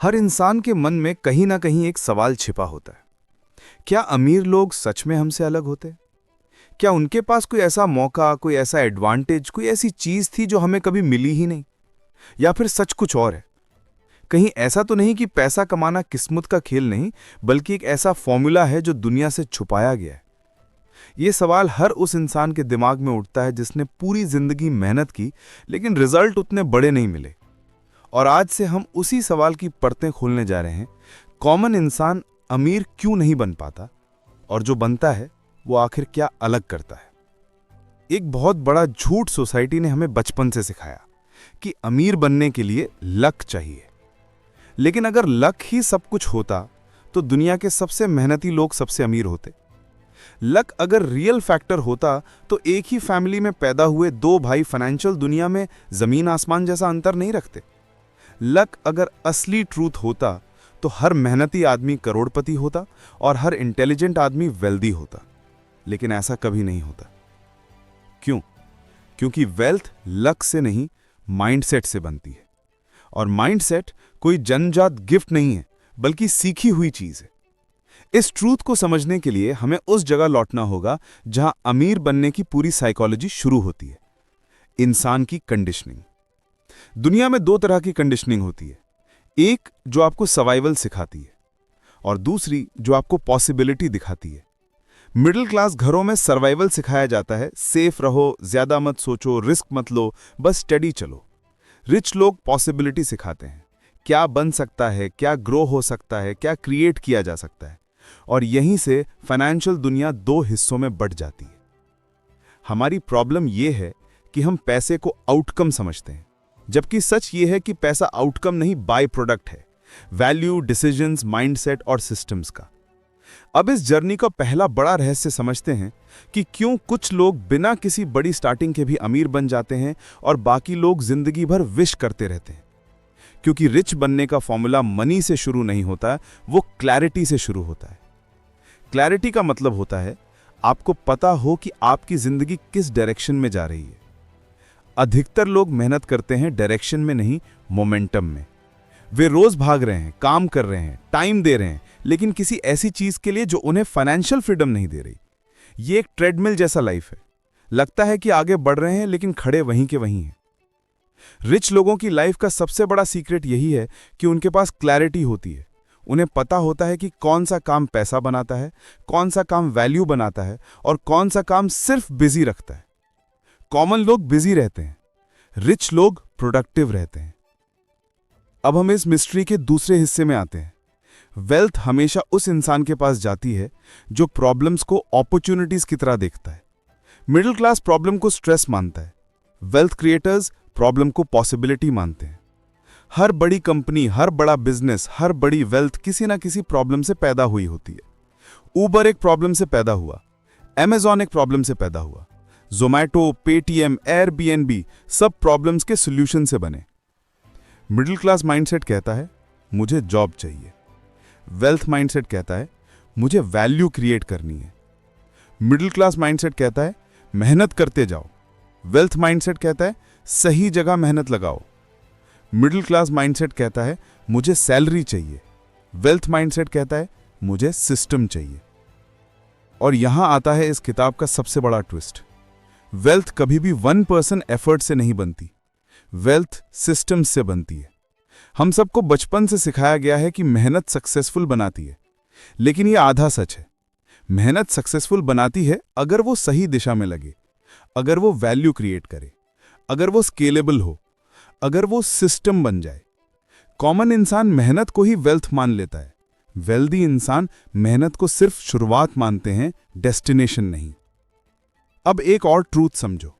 हर इंसान के मन में कहीं ना कहीं एक सवाल छिपा होता है। क्या अमीर लोग सच में हमसे अलग होते? क्या उनके पास कोई ऐसा मौका, कोई ऐसा एडवांटेज, कोई ऐसी चीज थी जो हमें कभी मिली ही नहीं? या फिर सच कुछ और है? कहीं ऐसा तो नहीं कि पैसा कमाना किस्मत का खेल नहीं, बल्कि एक ऐसा फॉर्मूला है जो दुनिया से छुपाया गया है? ये सवाल हर उस इंसान के दिमाग में उठता है जिसने पूरी जिंदगी मेहनत की, लेकिन रिजल्ट उतने बड़े नहीं मिले। और आज से हम उसी सवाल की परतें खोलने जा रहे हैं। कॉमन इंसान अमीर क्यों नहीं बन पाता, और जो बनता है वो आखिर क्या अलग करता है? एक बहुत बड़ा झूठ सोसाइटी ने हमें बचपन से सिखाया कि अमीर बनने के लिए लक चाहिए। लेकिन अगर लक ही सब कुछ होता तो दुनिया के सबसे मेहनती लोग सबसे अमीर होते। लक अगर रियल फैक्टर होता तो एक ही फैमिली में पैदा हुए दो भाई फाइनेंशियल दुनिया में जमीन आसमान जैसा अंतर नहीं रखते। लक अगर असली ट्रूथ होता तो हर मेहनती आदमी करोड़पति होता और हर इंटेलिजेंट आदमी वेल्दी होता। लेकिन ऐसा कभी नहीं होता। क्यों? क्योंकि वेल्थ लक से नहीं, माइंडसेट से बनती है। और माइंडसेट कोई जन्मजात गिफ्ट नहीं है, बल्कि सीखी हुई चीज है। इस ट्रूथ को समझने के लिए हमें उस जगह लौटना होगा जहां अमीर बनने की पूरी साइकोलॉजी शुरू होती है, इंसान की कंडीशनिंग। दुनिया में दो तरह की कंडीशनिंग होती है, एक जो आपको सर्वाइवल सिखाती है और दूसरी जो आपको पॉसिबिलिटी दिखाती है। मिडिल क्लास घरों में सर्वाइवल सिखाया जाता है, सेफ रहो, ज्यादा मत सोचो, रिस्क मत लो, बस स्टडी चलो। रिच लोग पॉसिबिलिटी सिखाते हैं, क्या बन सकता है, क्या ग्रो हो सकता है, क्या क्रिएट किया जा सकता है। और यहीं से फाइनेंशियल दुनिया दो हिस्सों में बंट जाती है। हमारी प्रॉब्लम यह है कि हम पैसे को आउटकम समझते हैं, जबकि सच ये है कि पैसा आउटकम नहीं, बाय प्रोडक्ट है, वैल्यू, डिसीजंस, माइंडसेट और सिस्टम्स का। अब इस जर्नी का पहला बड़ा रहस्य समझते हैं कि क्यों कुछ लोग बिना किसी बड़ी स्टार्टिंग के भी अमीर बन जाते हैं और बाकी लोग जिंदगी भर विश करते रहते हैं। क्योंकि रिच बनने का फॉर्मूला मनी से शुरू नहीं होता, वो क्लैरिटी से शुरू होता है। क्लैरिटी का मतलब होता है आपको पता हो कि आपकी जिंदगी किस डायरेक्शन में जा रही है। अधिकतर लोग मेहनत करते हैं डायरेक्शन में नहीं, मोमेंटम में। वे रोज भाग रहे हैं, काम कर रहे हैं, टाइम दे रहे हैं, लेकिन किसी ऐसी चीज के लिए जो उन्हें फाइनेंशियल फ्रीडम नहीं दे रही। ये एक ट्रेडमिल जैसा लाइफ है। लगता है कि आगे बढ़ रहे हैं, लेकिन खड़े वहीं के वहीं हैं। रिच लोगों की लाइफ का सबसे बड़ा सीक्रेट यही है कि उनके पास क्लैरिटी होती है। उन्हें पता होता है कि कौन सा काम पैसा बनाता है, कौन सा काम वैल्यू बनाता है और कौन सा काम सिर्फ बिजी रखता है। कॉमन लोग बिजी रहते हैं, रिच लोग प्रोडक्टिव रहते हैं। अब हम इस मिस्ट्री के दूसरे हिस्से में आते हैं। वेल्थ हमेशा उस इंसान के पास जाती है जो प्रॉब्लम्स को अपॉर्चुनिटीज की तरह देखता है। मिडिल क्लास प्रॉब्लम को स्ट्रेस मानता है, वेल्थ क्रिएटर्स प्रॉब्लम को पॉसिबिलिटी मानते हैं। हर बड़ी कंपनी, हर बड़ा बिजनेस, हर बड़ी वेल्थ किसी ना किसी प्रॉब्लम से पैदा हुई होती है। उबर एक प्रॉब्लम से पैदा हुआ, अमेजॉन एक प्रॉब्लम से पैदा हुआ, ज़ोमैटो, पेटीएम, एयरबीएनबी सब प्रॉब्लम्स के सॉल्यूशन से बने। मिडिल क्लास माइंडसेट कहता है मुझे जॉब चाहिए। वेल्थ माइंडसेट कहता है मुझे वैल्यू क्रिएट करनी है। मिडिल क्लास माइंडसेट कहता है मेहनत करते जाओ। वेल्थ माइंडसेट कहता है सही जगह मेहनत लगाओ। मिडिल क्लास माइंडसेट कहता है मुझे सैलरी चाहिए। वेल्थ माइंडसेट कहता है मुझे सिस्टम चाहिए। और यहां आता है इस किताब का सबसे बड़ा ट्विस्ट। वेल्थ कभी भी वन पर्सन एफर्ट से नहीं बनती, वेल्थ सिस्टम्स से बनती है। हम सबको बचपन से सिखाया गया है कि मेहनत सक्सेसफुल बनाती है, लेकिन यह आधा सच है। मेहनत सक्सेसफुल बनाती है अगर वो सही दिशा में लगे, अगर वो वैल्यू क्रिएट करे, अगर वो स्केलेबल हो, अगर वो सिस्टम बन जाए। कॉमन इंसान मेहनत को ही वेल्थ मान लेता है। वेल्दी इंसान मेहनत को सिर्फ शुरुआत मानते हैं, डेस्टिनेशन नहीं। अब एक और ट्रूथ समझो।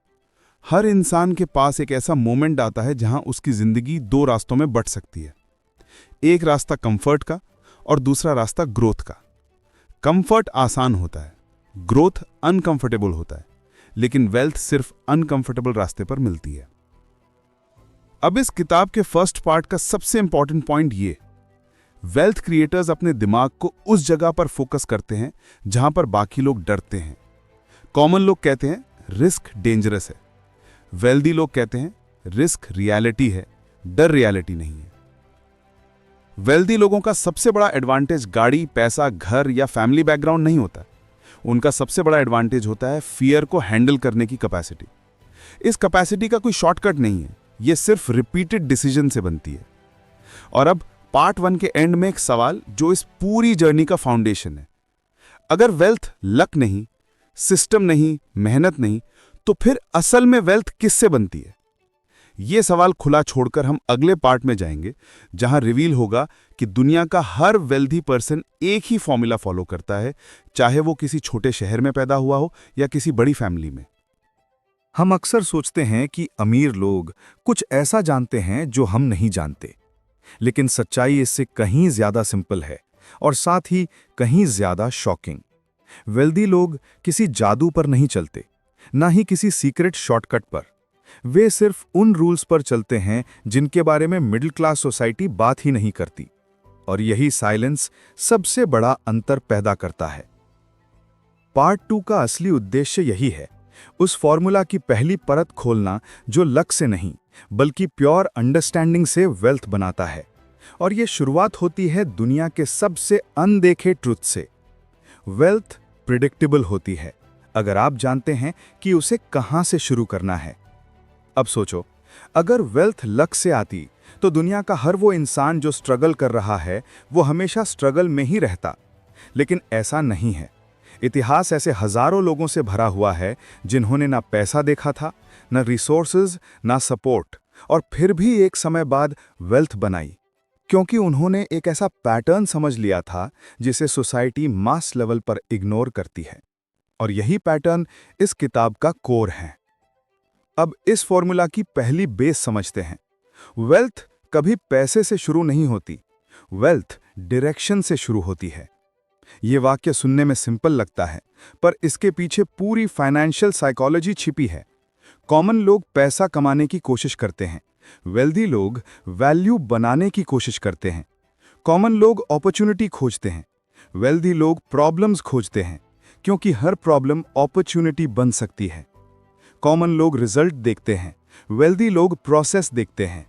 हर इंसान के पास एक ऐसा मोमेंट आता है जहां उसकी जिंदगी दो रास्तों में बंट सकती है। एक रास्ता कंफर्ट का और दूसरा रास्ता ग्रोथ का। कंफर्ट आसान होता है, ग्रोथ अनकंफर्टेबल होता है, लेकिन वेल्थ सिर्फ अनकंफर्टेबल रास्ते पर मिलती है। अब इस किताब के फर्स्ट पार्ट का सबसे इंपॉर्टेंट पॉइंट ये, वेल्थ क्रिएटर्स अपने दिमाग को उस जगह पर फोकस करते हैं जहां पर बाकी लोग डरते हैं। कॉमन लोग कहते हैं रिस्क डेंजरस है, वेल्दी लोग कहते हैं रिस्क रियलिटी है, डर रियलिटी नहीं है। वेल्दी लोगों का सबसे बड़ा एडवांटेज गाड़ी, पैसा, घर या फैमिली बैकग्राउंड नहीं होता। उनका सबसे बड़ा एडवांटेज होता है फियर को हैंडल करने की कैपेसिटी। इस कैपेसिटी का कोई शॉर्टकट नहीं है, ये सिर्फ रिपीटेड डिसीजन से बनती है। और अब पार्ट 1 के एंड में एक सवाल जो इस पूरी जर्नी का फाउंडेशन है। अगर वेल्थ लक नहीं, सिस्टम नहीं, मेहनत नहीं, तो फिर असल में वेल्थ किससे बनती है? ये सवाल खुला छोड़कर हम अगले पार्ट में जाएंगे, जहां रिवील होगा कि दुनिया का हर वेल्दी पर्सन एक ही फॉर्मूला फॉलो करता है, चाहे वो किसी छोटे शहर में पैदा हुआ हो या किसी बड़ी फैमिली में। हम अक्सर सोचते हैं कि अमीर लोग कुछ ऐसा जानते हैं जो हम नहीं जानते, लेकिन सच्चाई इससे कहीं ज्यादा सिंपल है और साथ ही कहीं ज्यादा शॉकिंग। वेल्दी लोग किसी जादू पर नहीं चलते, ना ही किसी सीक्रेट शॉर्टकट पर। वे सिर्फ उन रूल्स पर चलते हैं जिनके बारे में मिडिल क्लास सोसाइटी बात ही नहीं करती, और यही साइलेंस सबसे बड़ा अंतर पैदा करता है। पार्ट 2 का असली उद्देश्य यही है, उस फॉर्मूला की पहली परत खोलना जो लक से नहीं बल्कि प्योर अंडरस्टैंडिंग से वेल्थ बनाता है। और यह शुरुआत होती है दुनिया के सबसे अनदेखे ट्रुथ से। वेल्थ प्रिडिक्टेबल होती है अगर आप जानते हैं कि उसे कहां से शुरू करना है। अब सोचो, अगर वेल्थ लक से आती तो दुनिया का हर वो इंसान जो स्ट्रगल कर रहा है वो हमेशा स्ट्रगल में ही रहता। लेकिन ऐसा नहीं है। इतिहास ऐसे हजारों लोगों से भरा हुआ है जिन्होंने ना पैसा देखा था, ना रिसोर्सेज, ना सपोर्ट, और फिर भी एक समय बाद वेल्थ बनाई, क्योंकि उन्होंने एक ऐसा पैटर्न समझ लिया था जिसे सोसाइटी मास लेवल पर इग्नोर करती है। और यही पैटर्न इस किताब का कोर है। अब इस फॉर्मूला की पहली बेस समझते हैं। वेल्थ कभी पैसे से शुरू नहीं होती, वेल्थ डायरेक्शन से शुरू होती है। यह वाक्य सुनने में सिंपल लगता है, पर इसके पीछे पूरी फाइनेंशियल साइकोलॉजी छिपी है। कॉमन लोग पैसा कमाने की कोशिश करते हैं, वेल्दी लोग वैल्यू बनाने की कोशिश करते हैं। कॉमन लोग अपॉर्चुनिटी खोजते हैं, वेल्दी लोग प्रॉब्लम्स खोजते हैं, क्योंकि हर प्रॉब्लम अपॉर्चुनिटी बन सकती है। कॉमन लोग रिजल्ट देखते हैं, वेल्दी लोग प्रोसेस देखते हैं।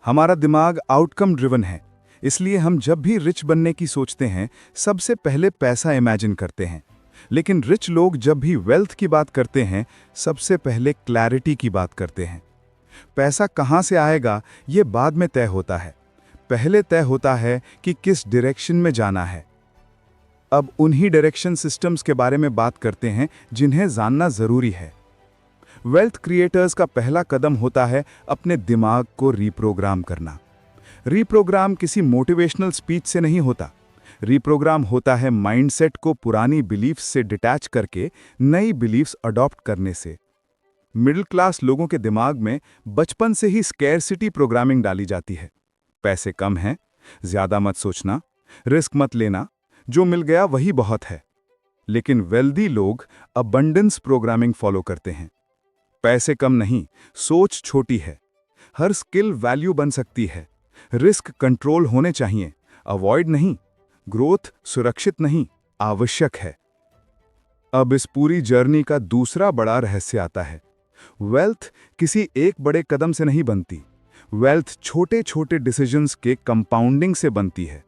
हमारा दिमाग आउटकम ड्रिवन है, इसलिए हम जब भी रिच बनने की सोचते हैं सबसे पहले पैसा इमेजिन करते हैं। लेकिन रिच लोग जब भी वेल्थ की बात करते हैं सबसे पहले क्लैरिटी की बात करते हैं। पैसा कहाँ से आएगा ये बाद में तय होता है, पहले तय होता है कि किस डायरेक्शन में जाना है। अब उन्हीं डायरेक्शन सिस्टम्स के बारे में बात करते हैं जिन्हें जानना जरूरी है। वेल्थ क्रिएटर्स का पहला कदम होता है अपने दिमाग को रीप्रोग्राम करना। रीप्रोग्राम किसी मोटिवेशनल स्पीच से नहीं होता। रीप्रोग्राम होता है माइंडसेट को पुरानी बिलीफ्स से डिटैच करके नई बिलीफ्स अडॉप्ट करने से। मिडिल क्लास लोगों के दिमाग में बचपन से ही स्कैरसिटी प्रोग्रामिंग डाली जाती है। पैसे कम हैं, ज्यादा मत सोचना, रिस्क मत लेना, जो मिल गया वही बहुत है। लेकिन वेल्दी लोग अबंडेंस प्रोग्रामिंग फॉलो करते हैं। पैसे कम नहीं, सोच छोटी है। हर स्किल वैल्यू बन सकती है। रिस्क कंट्रोल होने चाहिए, अवॉइड नहीं। ग्रोथ सुरक्षित नहीं, आवश्यक है। अब इस पूरी जर्नी का दूसरा बड़ा रहस्य आता है। वेल्थ किसी एक बड़े कदम से नहीं बनती, वेल्थ छोटे छोटे डिसीजंस के कंपाउंडिंग से बनती है।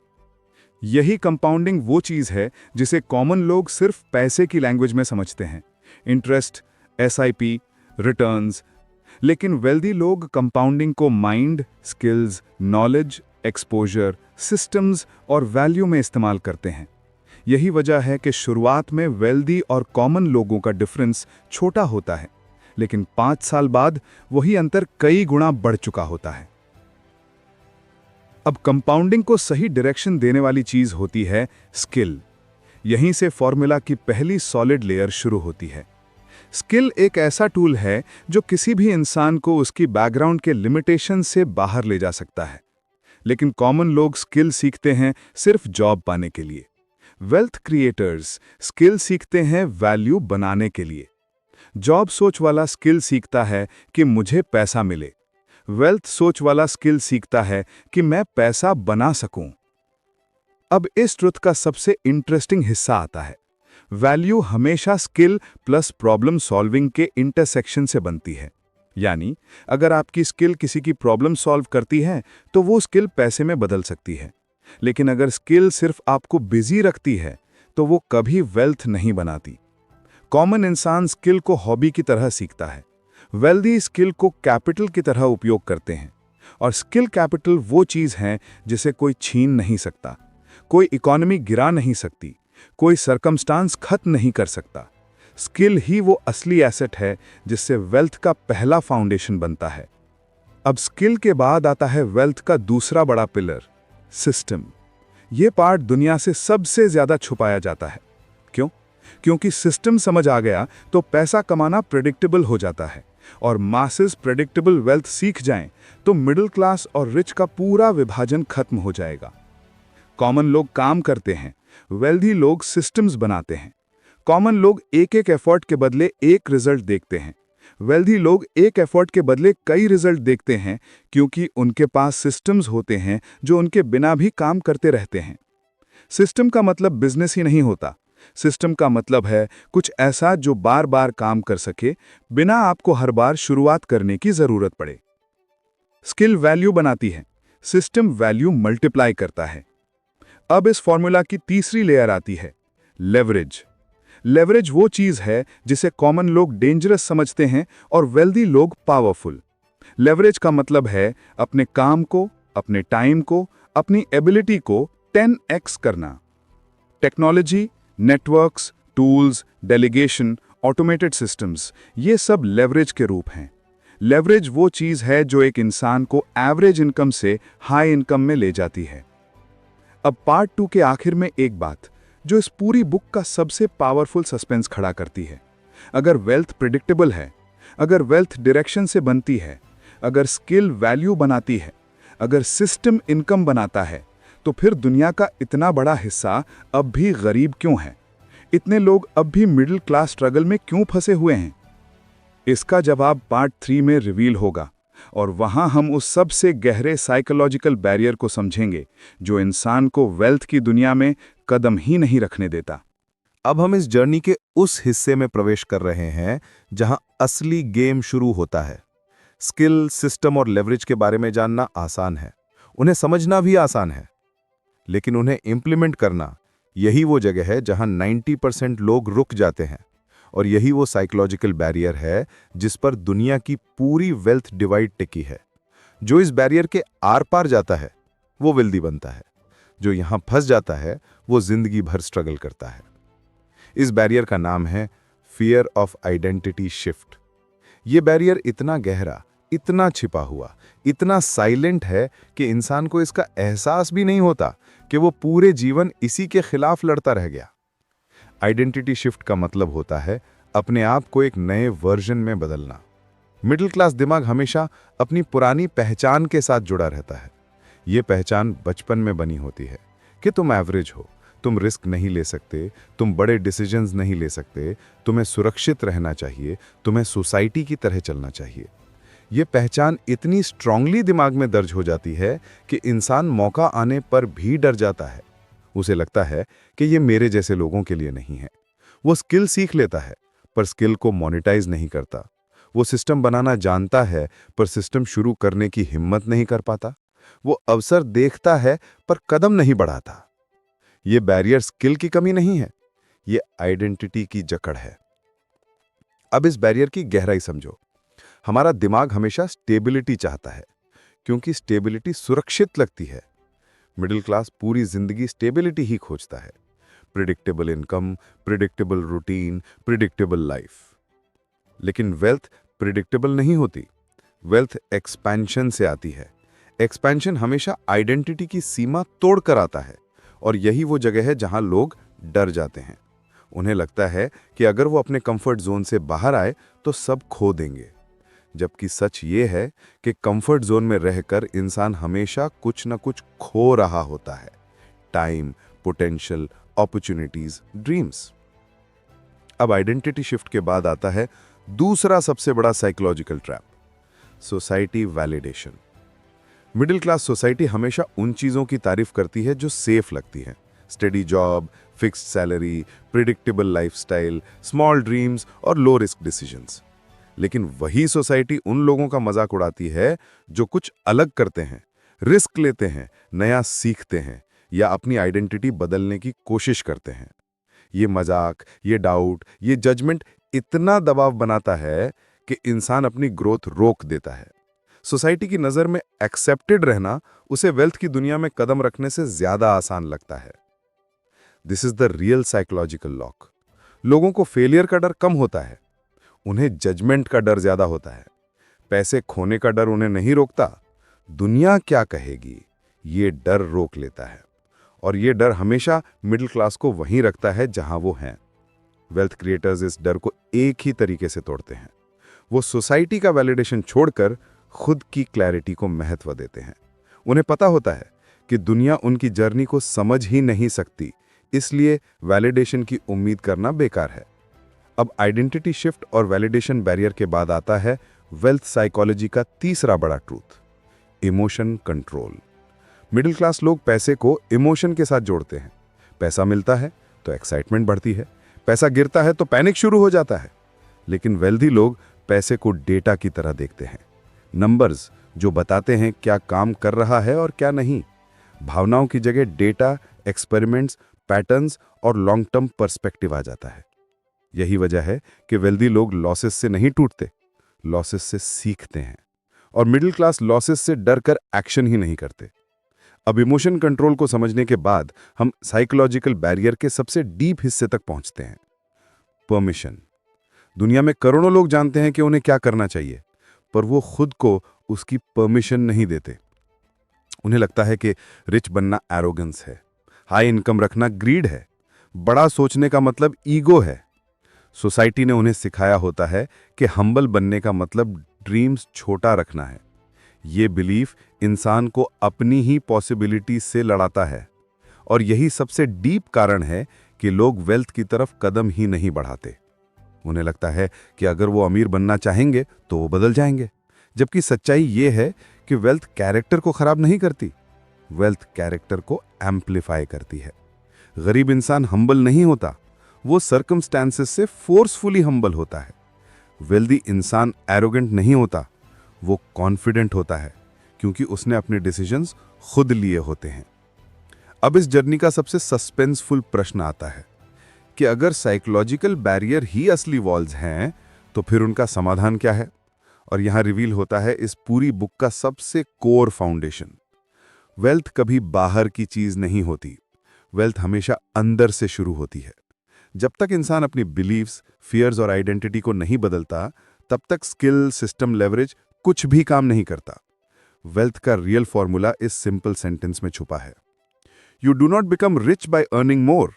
यही कंपाउंडिंग वो चीज है जिसे कॉमन लोग सिर्फ पैसे की लैंग्वेज में समझते हैं, इंटरेस्ट, एसआईपी, रिटर्न्स। लेकिन वेल्दी लोग कंपाउंडिंग को mind, skills, knowledge, exposure, systems और वैल्यू में इस्तेमाल करते हैं। यही वजह है कि शुरुआत में वेल्दी और कॉमन लोगों का डिफरेंस छोटा होता है, लेकिन 5 साल बाद वही अंतर कई गुना बढ़ चुका होता है। अब कंपाउंडिंग को सही डायरेक्शन देने वाली चीज होती है स्किल। यहीं से फॉर्मूला की पहली सॉलिड लेयर शुरू होती है। स्किल एक ऐसा टूल है जो किसी भी इंसान को उसकी बैकग्राउंड के लिमिटेशन से बाहर ले जा सकता है। लेकिन कॉमन लोग स्किल सीखते हैं सिर्फ जॉब पाने के लिए। वेल्थ क्रिएटर्स स्किल सीखते हैं वैल्यू बनाने के लिए। जॉब सोच वाला स्किल सीखता है कि मुझे पैसा मिले, वेल्थ सोच वाला स्किल सीखता है कि मैं पैसा बना सकूं। अब इस ट्रुथ का सबसे इंटरेस्टिंग हिस्सा आता है। वैल्यू हमेशा स्किल प्लस प्रॉब्लम सॉल्विंग के इंटरसेक्शन से बनती है। यानी अगर आपकी स्किल किसी की प्रॉब्लम सॉल्व करती है तो वो स्किल पैसे में बदल सकती है। लेकिन अगर स्किल सिर्फ आपको बिजी रखती है तो वो कभी वेल्थ नहीं बनाती। कॉमन इंसान स्किल को हॉबी की तरह सीखता है, वेल्दी स्किल को कैपिटल की तरह उपयोग करते हैं। और स्किल कैपिटल वो चीज़ है जिसे कोई छीन नहीं सकता, कोई इकोनॉमी गिरा नहीं सकती, कोई सरकमस्टांस खत्म नहीं कर सकता। स्किल ही वो असली एसेट है जिससे वेल्थ का पहला फाउंडेशन बनता है। अब स्किल के बाद आता है वेल्थ का दूसरा बड़ा पिलर, सिस्टम। ये पार्ट दुनिया से सबसे ज्यादा छुपाया जाता है। क्यों? क्योंकि सिस्टम समझ आ गया तो पैसा कमाना प्रेडिक्टेबल हो जाता है, और मासेस प्रेडिक्टेबल वेल्थ सीख जाएं तो मिडिल क्लास और रिच का पूरा विभाजन खत्म हो जाएगा। कॉमन लोग काम करते हैं, वेल्दी लोग सिस्टम्स बनाते हैं। कॉमन लोग एक एक एफर्ट के बदले एक रिजल्ट देखते हैं, वेल्दी लोग एक एफर्ट के बदले कई रिजल्ट देखते हैं, क्योंकि उनके पास सिस्टम्स होते हैं जो उनके बिना भी काम करते रहते हैं। सिस्टम का मतलब बिजनेस ही नहीं होता। सिस्टम का मतलब है कुछ ऐसा जो बार बार काम कर सके, बिना आपको हर बार शुरुआत करने की जरूरत पड़े। स्किल वैल्यू बनाती है, सिस्टम वैल्यू मल्टीप्लाई करता है। अब इस फॉर्मूला की तीसरी लेयर आती है, लेवरेज। लेवरेज वो चीज है जिसे कॉमन लोग डेंजरस समझते हैं और वेल्दी लोग पावरफुल। लेवरेज का मतलब है अपने काम को, अपने टाइम को, अपनी एबिलिटी को 10x करना। Technology, networks, tools, delegation, automated systems, ये सब लेवरेज के रूप हैं। लेवरेज वो चीज है जो एक इंसान को एवरेज इनकम से हाई इनकम में ले जाती है। अब पार्ट 2 के आखिर में एक बात जो इस पूरी बुक का सबसे पावरफुल सस्पेंस खड़ा करती है। अगर वेल्थ प्रिडिक्टेबल है, अगर वेल्थ डायरेक्शन से बनती है, अगर स्किल वैल्यू बनाती है, अगर सिस्टम इनकम बनाता है, तो फिर दुनिया का इतना बड़ा हिस्सा अब भी गरीब क्यों है? इतने लोग अब भी मिडिल क्लास स्ट्रगल में क्यों फंसे हुए हैं? इसका जवाब पार्ट 3 में रिवील होगा, और वहां हम उस सबसे गहरे साइकोलॉजिकल बैरियर को समझेंगे जो इंसान को वेल्थ की दुनिया में कदम ही नहीं रखने देता। अब हम इस जर्नी के उस हिस्से में प्रवेश कर रहे हैं जहां असली गेम शुरू होता है। स्किल, सिस्टम और लेवरेज के बारे में जानना आसान है, उन्हें समझना भी आसान है, लेकिन उन्हें इंप्लीमेंट करना, यही वो जगह है जहां 90% लोग रुक जाते हैं। और यही वो साइकोलॉजिकल बैरियर है जिस पर दुनिया की पूरी वेल्थ डिवाइड टिकी है। जो इस बैरियर के आर पार जाता है वो वेल्दी बनता है, जो यहां फंस जाता है वो जिंदगी भर स्ट्रगल करता है। इस बैरियर का नाम है फियर ऑफ आइडेंटिटी शिफ्ट। ये बैरियर इतना गहरा, इतना छिपा हुआ, इतना साइलेंट है कि इंसान को इसका एहसास भी नहीं होता कि वो पूरे जीवन इसी के खिलाफ लड़ता रह गया। आइडेंटिटी शिफ्ट का मतलब होता है अपने आप को एक नए वर्जन में बदलना। मिडिल क्लास दिमाग हमेशा अपनी पुरानी पहचान के साथ जुड़ा रहता है। ये पहचान बचपन में बनी होती है कि तुम एवरेज हो, तुम रिस्क नहीं ले सकते, तुम बड़े डिसीजंस नहीं ले सकते, तुम्हें सुरक्षित रहना चाहिए, तुम्हें सोसाइटी की तरह चलना चाहिए। ये पहचान इतनी स्ट्रांगली दिमाग में दर्ज हो जाती है कि इंसान मौका आने पर भी डर जाता है। उसे लगता है कि ये मेरे जैसे लोगों के लिए नहीं है। वो स्किल सीख लेता है पर स्किल को मोनेटाइज नहीं करता। वो सिस्टम बनाना जानता है पर सिस्टम शुरू करने की हिम्मत नहीं कर पाता। वो अवसर देखता है पर कदम नहीं बढ़ाता। ये बैरियर स्किल की कमी नहीं है, ये आइडेंटिटी की जकड़ है। अब इस बैरियर की गहराई समझो। हमारा दिमाग हमेशा स्टेबिलिटी चाहता है क्योंकि स्टेबिलिटी सुरक्षित लगती है। मिडिल क्लास पूरी जिंदगी स्टेबिलिटी ही खोजता है, predictable income, predictable routine, predictable life. लेकिन वेल्थ प्रिडिक्टेबल नहीं होती। वेल्थ एक्सपेंशन से आती है। एक्सपेंशन हमेशा आइडेंटिटी की सीमा तोड़ कर आता है, और यही वो जगह है जहां लोग डर जाते हैं। उन्हें लगता है कि अगर वो अपने कंफर्ट जोन से बाहर आए तो सब खो देंगे, जबकि सच ये है कि कंफर्ट जोन में रहकर इंसान हमेशा कुछ न कुछ खो रहा होता है। Time, potential, opportunities, dreams. अब आइडेंटिटी शिफ्ट के बाद आता है दूसरा सबसे बड़ा psychological trap, society validation. Middle class society हमेशा उन चीजों की तारीफ करती है जो सेफ लगती हैं। Steady job, fixed salary, predictable lifestyle, small dreams और लो रिस्क डिसीजंस। लेकिन वही सोसाइटी उन लोगों का मजाक उड़ाती है जो कुछ अलग करते हैं, रिस्क लेते हैं, नया सीखते हैं, या अपनी आइडेंटिटी बदलने की कोशिश करते हैं। ये मजाक, ये डाउट, ये जजमेंट इतना दबाव बनाता है कि इंसान अपनी ग्रोथ रोक देता है। सोसाइटी की नज़र में एक्सेप्टेड रहना उसे वेल्थ की दुनिया में कदम रखने से ज़्यादा आसान लगता है। This is the real psychological lock. लोगों को फेलियर का डर कम होता है, उन्हें जजमेंट का डर ज़्यादा होता है। पैसे खोने का डर उन्हें नहीं रोकता, दुनिया क्या कहेगी ये डर रोक लेता है। और ये डर हमेशा मिडिल क्लास को वहीं रखता है जहां वो हैं। वेल्थ क्रिएटर्स इस डर को एक ही तरीके से तोड़ते हैं। वो सोसाइटी का वैलिडेशन छोड़कर खुद की क्लैरिटी को महत्व देते हैं। उन्हें पता होता है कि दुनिया उनकी जर्नी को समझ ही नहीं सकती, इसलिए वैलिडेशन की उम्मीद करना बेकार है। अब आइडेंटिटी शिफ्ट और वैलिडेशन बैरियर के बाद आता है वेल्थ साइकोलॉजी का तीसरा बड़ा truth, emotion control. Middle class लोग पैसे को इमोशन के साथ जोड़ते हैं। पैसा मिलता है तो एक्साइटमेंट बढ़ती है, पैसा गिरता है तो पैनिक शुरू हो जाता है। लेकिन वेल्दी लोग पैसे को डेटा की तरह देखते हैं, नंबर्स जो बताते हैं क्या काम कर रहा है और क्या नहीं। भावनाओं की जगह डेटा, एक्सपेरिमेंट्स, पैटर्न्स और लॉन्ग टर्म पर्सपेक्टिव आ जाता है। यही वजह है कि वेल्दी लोग लॉसेस से नहीं टूटते, लॉसेस से सीखते हैं। और मिडिल क्लास लॉसेस से डर कर एक्शन ही नहीं करते। अब इमोशन कंट्रोल को समझने के बाद हम साइकोलॉजिकल बैरियर के सबसे डीप हिस्से तक पहुंचते हैं, परमिशन। दुनिया में करोड़ों लोग जानते हैं कि उन्हें क्या करना चाहिए, पर वो खुद को उसकी परमिशन नहीं देते। उन्हें लगता है कि रिच बनना एरोगेंस है, हाई इनकम रखना ग्रीड है, बड़ा सोचने का मतलब ईगो है। सोसाइटी ने उन्हें सिखाया होता है कि हम्बल बनने का मतलब ड्रीम्स छोटा रखना है। ये बिलीफ इंसान को अपनी ही पॉसिबिलिटी से लड़ाता है। और यही सबसे डीप कारण है कि लोग वेल्थ की तरफ कदम ही नहीं बढ़ाते। उन्हें लगता है कि अगर वो अमीर बनना चाहेंगे तो वो बदल जाएंगे, जबकि सच्चाई ये है कि वेल्थ कैरेक्टर को खराब नहीं करती, वेल्थ कैरेक्टर को एम्प्लीफाई करती है। गरीब इंसान हम्बल नहीं होता, वो सर्कमस्टेंसेस से फोर्सफुली हम्बल होता है। वेल्दी इंसान एरोगेंट नहीं होता, वो कॉन्फिडेंट होता है, क्योंकि उसने अपने डिसीजंस खुद लिए होते हैं। अब इस जर्नी का सबसे सस्पेंसफुल प्रश्न आता है कि अगर साइकोलॉजिकल बैरियर ही असली वॉल्स हैं, तो फिर उनका समाधान क्या है? और यहां रिवील होता है इस पूरी बुक का सबसे कोर फाउंडेशन। वेल्थ कभी बाहर की चीज नहीं होती, वेल्थ हमेशा अंदर से शुरू होती है। जब तक इंसान अपनी बिलीव्स, फियर्स और आइडेंटिटी को नहीं बदलता, तब तक स्किल, सिस्टम, लेवरेज कुछ भी काम नहीं करता। वेल्थ का रियल फॉर्मूला इस सिंपल सेंटेंस में छुपा है, you do not become rich by earning more,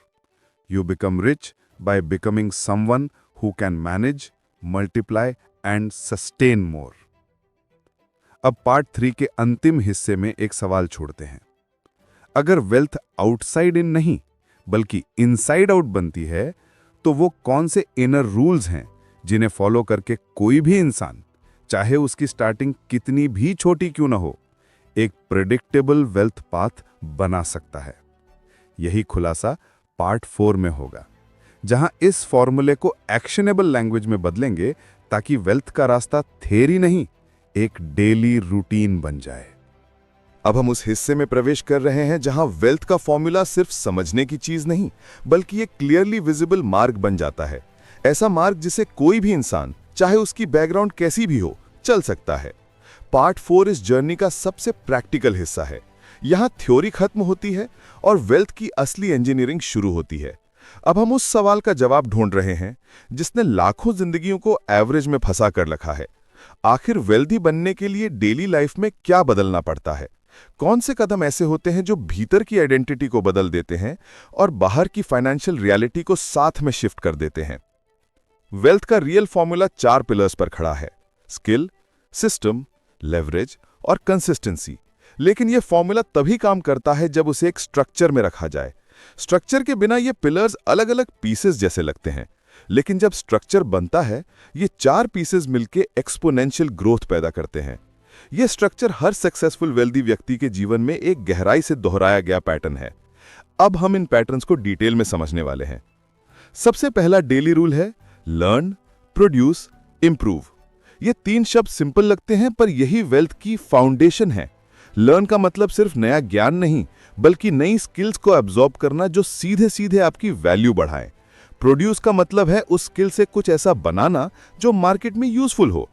you become rich by becoming someone who can manage, multiply and sustain more. अब पार्ट 3 के अंतिम हिस्से में एक सवाल छोड़ते हैं। अगर वेल्थ आउटसाइड इन नहीं बल्कि इनसाइड आउट बनती है, तो वो कौन से इनर रूल्स हैं जिन्हें फॉलो करके कोई भी इंसान, चाहे उसकी स्टार्टिंग कितनी भी छोटी क्यों ना हो, एक प्रेडिक्टेबल वेल्थ पाथ बना सकता है? यही खुलासा पार्ट 4 में होगा, जहां इस फॉर्मूले को एक्शनेबल लैंग्वेज में बदलेंगे ताकि वेल्थ का रास्ता थ्योरी नहीं, एक डेली रूटीन बन जाए। अब हम उस हिस्से में प्रवेश कर रहे हैं जहां वेल्थ का फॉर्मूला सिर्फ समझने की चीज नहीं, बल्कि एक क्लियरली विजिबल मार्ग बन जाता है। ऐसा मार्ग जिसे कोई भी इंसान, चाहे उसकी बैकग्राउंड कैसी भी हो, चल सकता है। पार्ट 4 इस जर्नी का सबसे प्रैक्टिकल हिस्सा है। यहां थ्योरी खत्म होती है और वेल्थ की असली इंजीनियरिंग शुरू होती है। अब हम उस सवाल का जवाब ढूंढ रहे हैं जिसने लाखों जिंदगियों को एवरेज में फंसा कर रखा है। आखिर वेल्दी बनने के लिए डेली लाइफ में क्या बदलना पड़ता है? कौन से कदम ऐसे होते हैं जो भीतर की आइडेंटिटी को बदल देते हैं और बाहर की फाइनेंशियल रियलिटी को साथ में शिफ्ट कर देते हैं? वेल्थ का रियल फॉर्मूला 4 पिलर्स पर खड़ा है, स्किल, सिस्टम, लेवरेज और कंसिस्टेंसी। लेकिन यह फॉर्मूला तभी काम करता है जब उसे एक स्ट्रक्चर में रखा जाए। स्ट्रक्चर के बिना ये पिलर्स अलग अलग पीसेस जैसे लगते हैं, लेकिन जब स्ट्रक्चर बनता है, ये 4 पीसेस मिलकर एक्सपोनेंशियल ग्रोथ पैदा करते हैं। यह स्ट्रक्चर हर सक्सेसफुल वेल्दी व्यक्ति के जीवन में एक गहराई से दोहराया गया पैटर्न है। अब हम इन पैटर्न्स को डिटेल में समझने वाले हैं। सबसे पहला डेली रूल है लर्न, प्रोड्यूस, इंप्रूव। ये 3 शब्द सिंपल लगते हैं, पर यही वेल्थ की फाउंडेशन है। लर्न का मतलब सिर्फ नया ज्ञान नहीं, बल्कि नई स्किल्स को एब्जॉर्ब करना जो सीधे सीधे आपकी वैल्यू बढ़ाएं। प्रोड्यूस का मतलब है उस स्किल से कुछ ऐसा बनाना जो मार्केट में यूजफुल हो।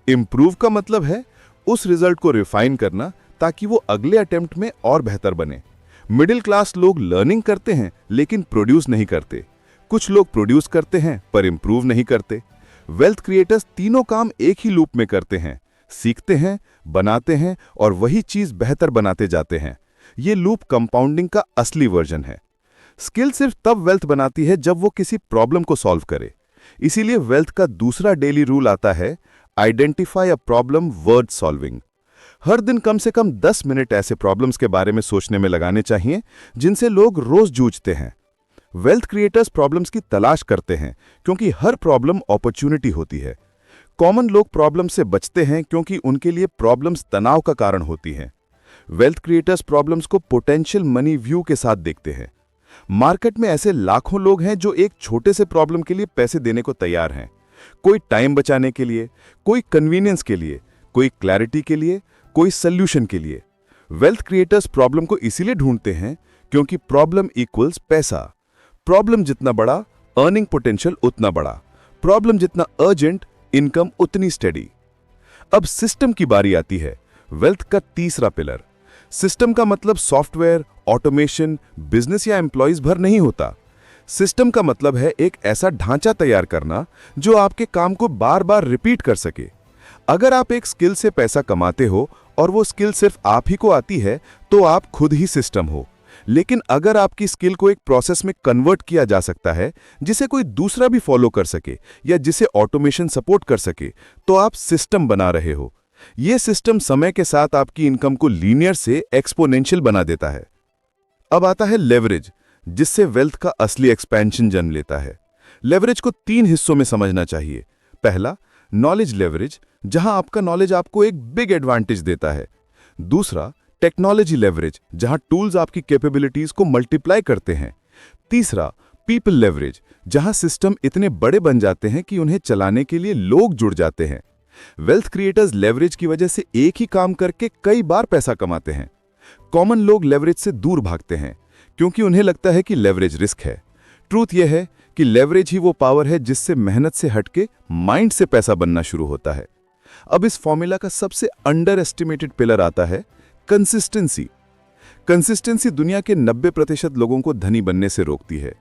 इम्प्रूव का मतलब है उस रिजल्ट को रिफाइन करना ताकि वो अगले अटेम्प्ट में और बेहतर बने। मिडिल क्लास लोग लर्निंग करते हैं लेकिन प्रोड्यूस नहीं करते। कुछ लोग प्रोड्यूस करते हैं पर इंप्रूव नहीं करते। वेल्थ क्रिएटर्स तीनों काम एक ही लूप में करते हैं, सीखते हैं, बनाते हैं और वही चीज बेहतर बनाते जाते हैं। ये लूप कंपाउंडिंग का असली वर्जन है। स्किल सिर्फ तब वेल्थ बनाती है जब वो किसी प्रॉब्लम को सॉल्व करे। इसीलिए वेल्थ का दूसरा डेली रूल आता है, identify a problem worth solving. हर दिन कम से कम 10 मिनट ऐसे प्रॉब्लम्स के बारे में सोचने में लगाने चाहिए जिनसे लोग रोज जूझते हैं। वेल्थ क्रिएटर्स प्रॉब्लम्स की तलाश करते हैं क्योंकि हर प्रॉब्लम अपॉर्चुनिटी होती है। कॉमन लोग प्रॉब्लम से बचते हैं क्योंकि उनके लिए प्रॉब्लम्स तनाव का कारण होती हैं। वेल्थ क्रिएटर्स प्रॉब्लम्स को पोटेंशियल मनी व्यू के साथ देखते हैं। मार्केट में ऐसे लाखों लोग हैं जो एक छोटे से प्रॉब्लम के लिए पैसे देने को तैयार हैं। कोई टाइम बचाने के लिए, कोई कन्वीनियंस के लिए, कोई क्लैरिटी के लिए, कोई सल्यूशन के लिए। वेल्थ क्रिएटर्स प्रॉब्लम को इसीलिए ढूंढते हैं क्योंकि प्रॉब्लम इक्वल्स पैसा। प्रॉब्लम जितना बड़ा, अर्निंग पोटेंशियल उतना बड़ा। प्रॉब्लम जितना अर्जेंट, इनकम उतनी स्टेडी। अब सिस्टम की बारी आती है, वेल्थ का तीसरा पिलर। सिस्टम का मतलब सॉफ्टवेयर, ऑटोमेशन, बिजनेस या एम्प्लॉइज भर नहीं होता। सिस्टम का मतलब है एक ऐसा ढांचा तैयार करना जो आपके काम को बार बार रिपीट कर सके। अगर आप एक स्किल से पैसा कमाते हो और वो स्किल सिर्फ आप ही को आती है तो आप खुद ही सिस्टम हो। लेकिन अगर आपकी स्किल को एक प्रोसेस में कन्वर्ट किया जा सकता है जिसे कोई दूसरा भी फॉलो कर सके या जिसे ऑटोमेशन सपोर्ट कर सके, तो आप सिस्टम बना रहे हो। यह सिस्टम समय के साथ आपकी इनकम को लीनियर से एक्सपोनेंशियल बना देता है। अब आता है लेवरेज, जिससे वेल्थ का असली एक्सपेंशन जन्म लेता है। लेवरेज को 3 हिस्सों में समझना चाहिए। पहला, नॉलेज लेवरेज, जहां आपका नॉलेज आपको एक बिग एडवांटेज देता है। दूसरा, टेक्नोलॉजी लेवरेज, जहां टूल्स आपकी कैपेबिलिटीज को मल्टीप्लाई करते हैं। तीसरा, पीपल लेवरेज, जहां सिस्टम इतने बड़े बन जाते हैं कि उन्हें चलाने के लिए लोग जुड़ जाते हैं। वेल्थ क्रिएटर्स लेवरेज की वजह से एक ही काम करके कई बार पैसा कमाते हैं। कॉमन लोग लेवरेज से दूर भागते हैं क्योंकि उन्हें लगता है कि लेवरेज रिस्क है। ट्रूथ यह है कि लेवरेज ही वो पावर है जिससे मेहनत से हटके माइंड से पैसा बनना शुरू होता है। अब इस फॉर्मूला का सबसे अंडर एस्टिमेटेड पिलर आता है कंसिस्टेंसी। कंसिस्टेंसी दुनिया के 90% लोगों को धनी बनने से रोकती है,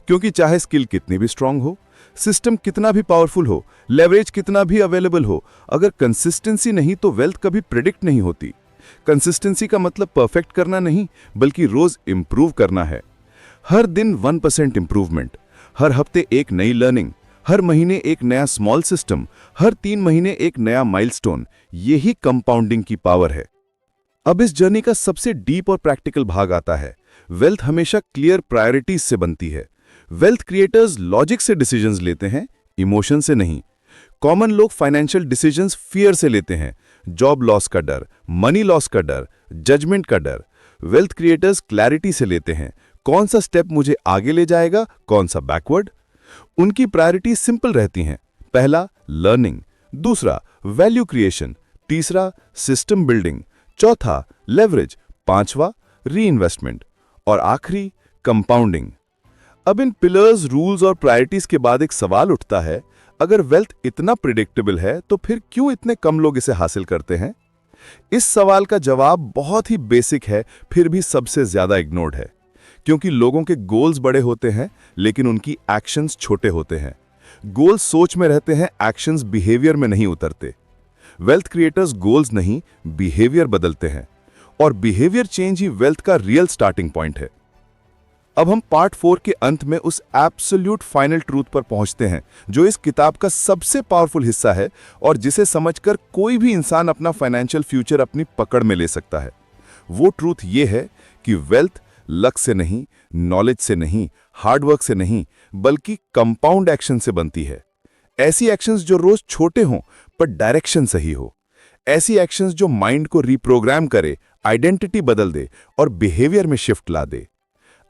क्योंकि चाहे स्किल कितनी भी स्ट्रांग हो, सिस्टम कितना भी पावरफुल हो, लेवरेज कितना भी अवेलेबल हो, अगर कंसिस्टेंसी नहीं तो वेल्थ कभी प्रिडिक्ट नहीं होती। कंसिस्टेंसी का मतलब परफेक्ट करना नहीं, बल्कि रोज इंप्रूव करना है। हर दिन 1% इंप्रूवमेंट, हर हफ्ते एक नई लर्निंग, हर महीने एक नया स्मॉल सिस्टम, हर 3 महीने एक नया माइलस्टोन, यही कंपाउंडिंग की पावर है। अब इस जर्नी का सबसे डीप और प्रैक्टिकल भाग आता है। वेल्थ हमेशा क्लियर प्रायोरिटीज से बनती है। वेल्थ क्रिएटर्स लॉजिक से डिसीजंस लेते हैं, इमोशन से नहीं। कॉमन लोग फाइनेंशियल डिसीजंस फियर से लेते हैं, जॉब लॉस का डर, मनी लॉस का डर, जजमेंट का डर। वेल्थ क्रिएटर्स क्लैरिटी से लेते हैं, कौन सा स्टेप मुझे आगे ले जाएगा, कौन सा बैकवर्ड। उनकी प्रायोरिटी सिंपल रहती हैं। पहला, लर्निंग। दूसरा, वैल्यू क्रिएशन। तीसरा, सिस्टम बिल्डिंग। चौथा, लेवरेज। पांचवा, रीइन्वेस्टमेंट। और आखिरी, कंपाउंडिंग। अब इन पिलर्स, रूल्स और प्रायोरिटीज के बाद एक सवाल उठता है, अगर वेल्थ इतना प्रिडिक्टेबल है तो फिर क्यों इतने कम लोग इसे हासिल करते हैं? इस सवाल का जवाब बहुत ही बेसिक है, फिर भी सबसे ज्यादा इग्नोर्ड है। क्योंकि लोगों के गोल्स बड़े होते हैं लेकिन उनकी एक्शंस छोटे होते हैं। गोल्स सोच में रहते हैं, एक्शंस बिहेवियर में नहीं उतरते। वेल्थ क्रिएटर्स गोल्स नहीं, बिहेवियर बदलते हैं, और बिहेवियर चेंज ही वेल्थ का रियल स्टार्टिंग पॉइंट है। अब हम पार्ट 4 के अंत में उस एब्सोल्यूट फाइनल ट्रूथ पर पहुंचते हैं जो इस किताब का सबसे पावरफुल हिस्सा है और जिसे समझकर कोई भी इंसान अपना फाइनेंशियल फ्यूचर अपनी पकड़ में ले सकता है। वो ट्रूथ ये है कि वेल्थ लक से नहीं, नॉलेज से नहीं, हार्डवर्क से नहीं, बल्कि कंपाउंड एक्शन से बनती है। ऐसी एक्शंस जो रोज छोटे हों पर डायरेक्शन सही हो। ऐसी एक्शंस जो माइंड को रिप्रोग्राम करे, आइडेंटिटी बदल दे और बिहेवियर में शिफ्ट ला दे।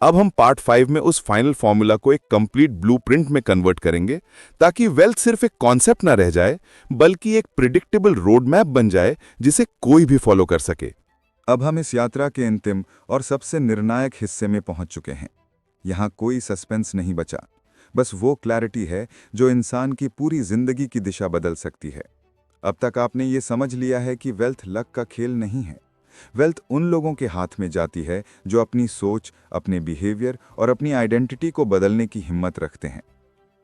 अब हम पार्ट 5 में उस फाइनल फॉर्मूला को एक कंप्लीट ब्लूप्रिंट में कन्वर्ट करेंगे ताकि वेल्थ सिर्फ एक कॉन्सेप्ट ना रह जाए, बल्कि एक प्रिडिक्टेबल रोड मैप बन जाए जिसे कोई भी फॉलो कर सके। अब हम इस यात्रा के अंतिम और सबसे निर्णायक हिस्से में पहुंच चुके हैं। यहाँ कोई सस्पेंस नहीं बचा, बस वो क्लैरिटी है जो इंसान की पूरी जिंदगी की दिशा बदल सकती है। अब तक आपने ये समझ लिया है कि वेल्थ लक का खेल नहीं है। वेल्थ उन लोगों के हाथ में जाती है जो अपनी सोच, अपने बिहेवियर और अपनी आइडेंटिटी को बदलने की हिम्मत रखते हैं।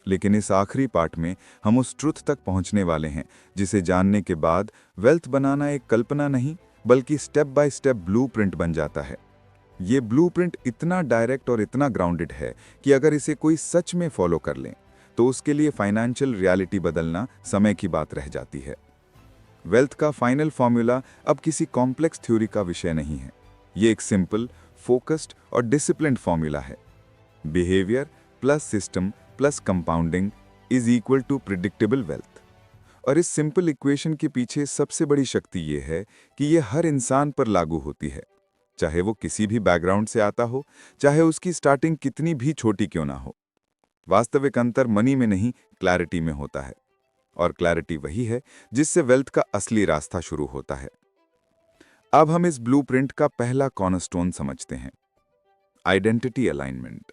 लेकिन इस आखिरी पार्ट में हम उस ट्रुथ तक पहुंचने वाले हैं जिसे जानने के बाद वेल्थ बनाना एक कल्पना नहीं बल्कि स्टेप बाय स्टेप ब्लूप्रिंट बन जाता है। ये ब्लूप्रिंट इतना डायरेक्ट और इतना ग्राउंडेड है कि अगर इसे कोई सच में फॉलो कर लें तो उसके लिए फाइनेंशियल रियलिटी बदलना समय की बात रह जाती है। वेल्थ का फाइनल फॉर्मूला अब किसी कॉम्प्लेक्स थ्योरी का विषय नहीं है। ये एक सिंपल, फोकस्ड और डिसिप्लिन्ड फॉर्मूला है। Behaviour plus system plus compounding is equal to predictable wealth. और इस सिंपल इक्वेशन के पीछे सबसे बड़ी शक्ति ये है कि ये हर इंसान पर लागू होती है, चाहे वो किसी भी बैकग्राउंड से आता हो, चाहे उसकी स्टार्टिंग कितनी भी छोटी क्यों ना हो। वास्तविक अंतर मनी में नहीं, क्लैरिटी में होता है। और क्लैरिटी वही है जिससे वेल्थ का असली रास्ता शुरू होता है। अब हम इस ब्लूप्रिंट का पहला कॉर्नरस्टोन समझते हैं, आइडेंटिटी अलाइनमेंट।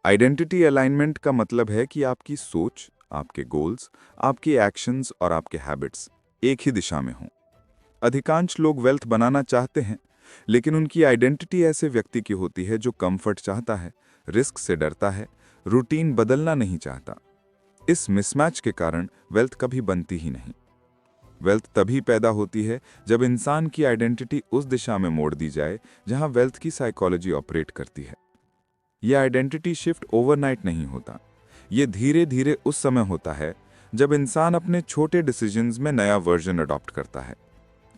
आइडेंटिटी अलाइनमेंट का मतलब है कि आपकी सोच, आपके गोल्स, आपके एक्शंस और आपके हैबिट्स एक ही दिशा में हों। अधिकांश लोग वेल्थ बनाना चाहते हैं, लेकिन उनकी आइडेंटिटी ऐसे व्यक्ति की होती है जो कंफर्ट चाहता है, रिस्क से डरता है, रूटीन बदलना नहीं चाहता। इस मिसमैच के कारण वेल्थ कभी बनती ही नहीं। वेल्थ तभी पैदा होती है जब इंसान की आइडेंटिटी उस दिशा में मोड़ दी जाए जहां वेल्थ की साइकोलॉजी ऑपरेट करती है। यह आइडेंटिटी शिफ्ट ओवरनाइट नहीं होता। ये धीरे धीरे उस समय होता है जब इंसान अपने छोटे डिसीजंस में नया वर्जन अडॉप्ट करता है।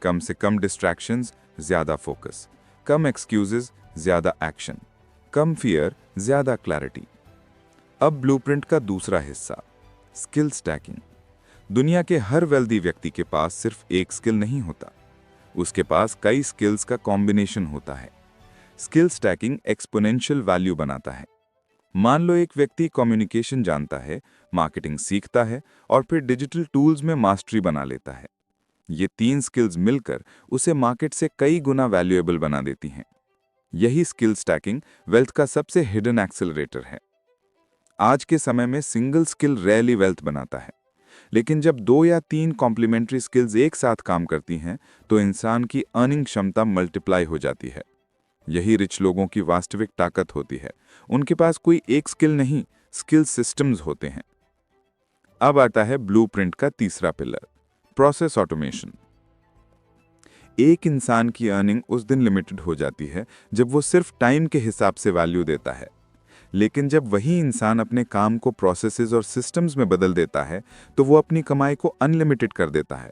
कम से कम डिस्ट्रैक्शंस, ज्यादा फोकस, कम एक्सक्यूजेस, ज्यादा एक्शन, कम फियर, ज्यादा क्लैरिटी। अब ब्लूप्रिंट का दूसरा हिस्सा, स्किल स्टैकिंग। दुनिया के हर वेल्दी व्यक्ति के पास सिर्फ एक स्किल नहीं होता, उसके पास कई स्किल्स का कॉम्बिनेशन होता है। स्किल स्टैकिंग एक्सपोनेंशियल वैल्यू बनाता है। मान लो एक व्यक्ति कम्युनिकेशन जानता है, मार्केटिंग सीखता है और फिर डिजिटल टूल्स में मास्टरी बना लेता है। ये 3 स्किल्स मिलकर उसे मार्केट से कई गुना वैल्यूएबल बना देती हैं। यही स्किल स्टैकिंग वेल्थ का सबसे हिडन एक्सेलरेटर है। आज के समय में सिंगल स्किल रेयरली वेल्थ बनाता है, लेकिन जब 2 या 3 कॉम्प्लीमेंट्री स्किल्स एक साथ काम करती हैं तो इंसान की अर्निंग क्षमता मल्टीप्लाई हो जाती है। यही रिच लोगों की वास्तविक ताकत होती है। उनके पास कोई एक स्किल नहीं, स्किल सिस्टम्स होते हैं। अब आता है ब्लूप्रिंट का तीसरा पिलर, प्रोसेस ऑटोमेशन। एक इंसान की अर्निंग उस दिन लिमिटेड हो जाती है जब वो सिर्फ टाइम के हिसाब से वैल्यू देता है, लेकिन जब वही इंसान अपने काम को प्रोसेसेस और सिस्टम्स में बदल देता है तो वो अपनी कमाई को अनलिमिटेड कर देता है।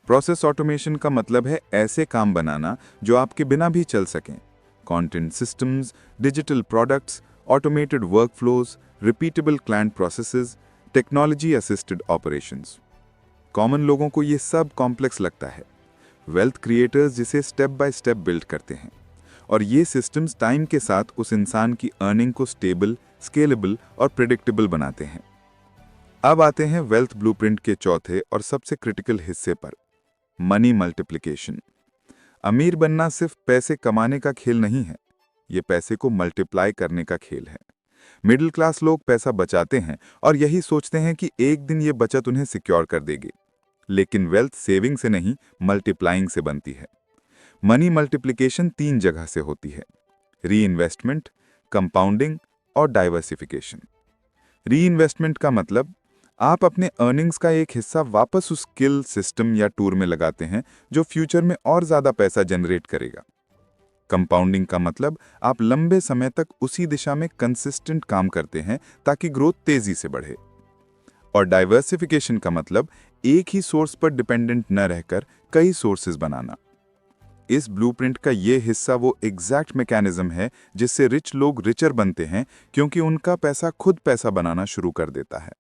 प्रोसेस ऑटोमेशन का मतलब है ऐसे काम बनाना जो आपके बिना भी चल सकें। Content systems, digital products, automated workflows, repeatable client processes, technology assisted operations. Common लोगों को ये सब कॉम्प्लेक्स लगता है। वेल्थ क्रिएटर्स जिसे स्टेप बाय स्टेप बिल्ड करते हैं, और ये सिस्टम्स टाइम के साथ उस इंसान की अर्निंग को स्टेबल, स्केलेबल और प्रेडिक्टेबल बनाते हैं। अब आते हैं वेल्थ ब्लूप्रिंट के चौथे और सबसे क्रिटिकल हिस्से पर, मनी मल्टीप्लिकेशन। अमीर बनना सिर्फ पैसे कमाने का खेल नहीं है, ये पैसे को मल्टीप्लाई करने का खेल है। मिडिल क्लास लोग पैसा बचाते हैं और यही सोचते हैं कि एक दिन ये बचत उन्हें सिक्योर कर देगी, लेकिन वेल्थ सेविंग से नहीं, मल्टीप्लाइंग से बनती है। मनी मल्टीप्लिकेशन 3 जगह से होती है, री इन्वेस्टमेंट, कंपाउंडिंग और डाइवर्सिफिकेशन। री इन्वेस्टमेंट का मतलब आप अपने अर्निंग्स का एक हिस्सा वापस उस स्किल, सिस्टम या टूर में लगाते हैं जो फ्यूचर में और ज्यादा पैसा जनरेट करेगा। कंपाउंडिंग का मतलब आप लंबे समय तक उसी दिशा में कंसिस्टेंट काम करते हैं ताकि ग्रोथ तेजी से बढ़े। और डाइवर्सिफिकेशन का मतलब एक ही सोर्स पर डिपेंडेंट न रहकर कई सोर्सेज बनाना। इस ब्लूप्रिंट का ये हिस्सा वो एग्जैक्ट मैकेनिज्म है जिससे रिच लोग रिचर बनते हैं, क्योंकि उनका पैसा खुद पैसा बनाना शुरू कर देता है।